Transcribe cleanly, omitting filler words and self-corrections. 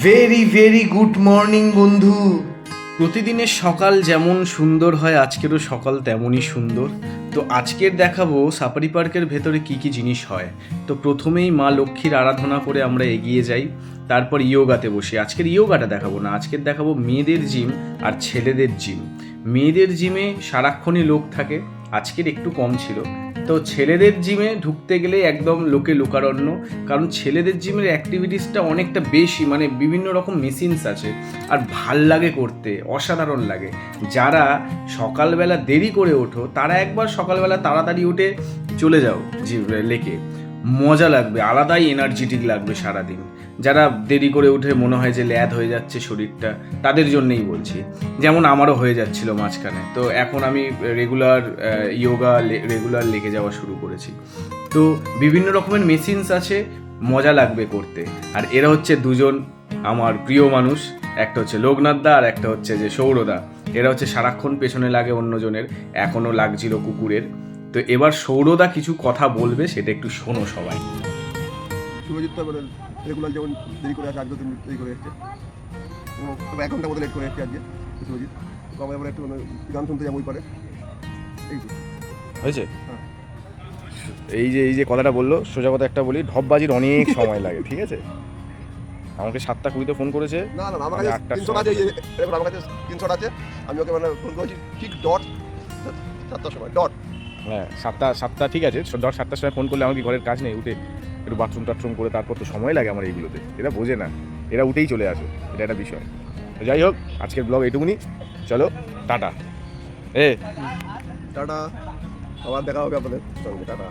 Very very good morning বন্ধু। প্রতিদিনের সকাল যেমন সুন্দর হয় আজকেরও সকাল তেমনই সুন্দর। তো আজকের দেখাবো সাফারি পার্কের ভেতরে কি কি জিনিস হয়। তো প্রথমেই মা লক্ষ্মীর আরাধনা করে আমরা এগিয়ে যাই, তারপর ইয়োগাতে বসি। আজকের ইয়োগাটা দেখাবো না, আজকের দেখাবো মেয়েদের জিম আর ছেলেদের জিম। মেয়েদের জিমে সারাক্ষণই লোক থাকে, আজকের একটু কম ছিল। তো ছেলেদের জিমে ঢুকতে গেলে একদম লোকে লোকারণ্য, কারণ ছেলেদের জিমের অ্যাক্টিভিটিসটা অনেকটা বেশি, মানে বিভিন্ন রকম মেশিনস আছে আর ভাল লাগে করতে, অসাধারণ লাগে। যারা সকালবেলা দেরি করে ওঠো তারা একবার সকালবেলা তাড়াতাড়ি উঠে চলে যাও জিম লেকে, মজা লাগবে, আলাদাই এনার্জেটিক লাগবে সারাদিন। যারা দেরি করে উঠে মনে হয় যে ল্যাদ হয়ে যাচ্ছে শরীরটা, তাদের জন্যই বলছি। যেমন আমারও হয়ে যাচ্ছিল মাঝখানে, তো এখন আমি রেগুলার রেগুলার লেগে যাওয়া শুরু করেছি। তো বিভিন্ন রকমের মেশিনস আছে, মজা লাগবে করতে। আর এরা হচ্ছে দুজন আমার প্রিয় মানুষ, একটা হচ্ছে লোকনাথদা আর একটা হচ্ছে যে সৌরদা। এরা হচ্ছে সারাক্ষণ পেছনে লাগে অন্যজনের, এখনও লাগছিল কুকুরের। তো এবার সৌরদা কিছু কথা বলবে, সেটা একটু শোনো সবাই। শুভজিৎ তো এবারে রেগুলার যেমন দেরি করে আসে, আজকে দেরি করে এসছে, তবে 1 ঘন্টা মতো লেট করে এসছে আজকে শুভজিৎ। তো আমরা এবার একটু গান শুনতে যাবো ওই পারে, এই তো হয়েছে। হ্যাঁ। এই যে কথাটা বললো, সোজা কথা একটা বলি, ঢপবাজির অনেক সময় লাগে, ঠিক আছে? আমাকে 7:20 ফোন করেছে। না আমার কাছে 300 আছে, এবার আমার কাছে 300 আছে। আমি ওকে মানে ফোন করেছি ঠিক ডট 7টার সময় ডট। হ্যাঁ, 7টা ঠিক আছে। 7টার সময় ফোন করলে আমার কি ঘরের কাজ নেই? উঠে একটু বাথরুম করে তারপর তো সময় লাগে আমার এইগুলোতে। এরা বোঝে না, এরা উঠেই চলে আসে, এটা একটা বিষয়। তো যাই হোক, আজকের ব্লগ এটুকুনি, চলো টাটা। টাটা, আবার দেখা হবে আপনাদের সঙ্গে, টাটা।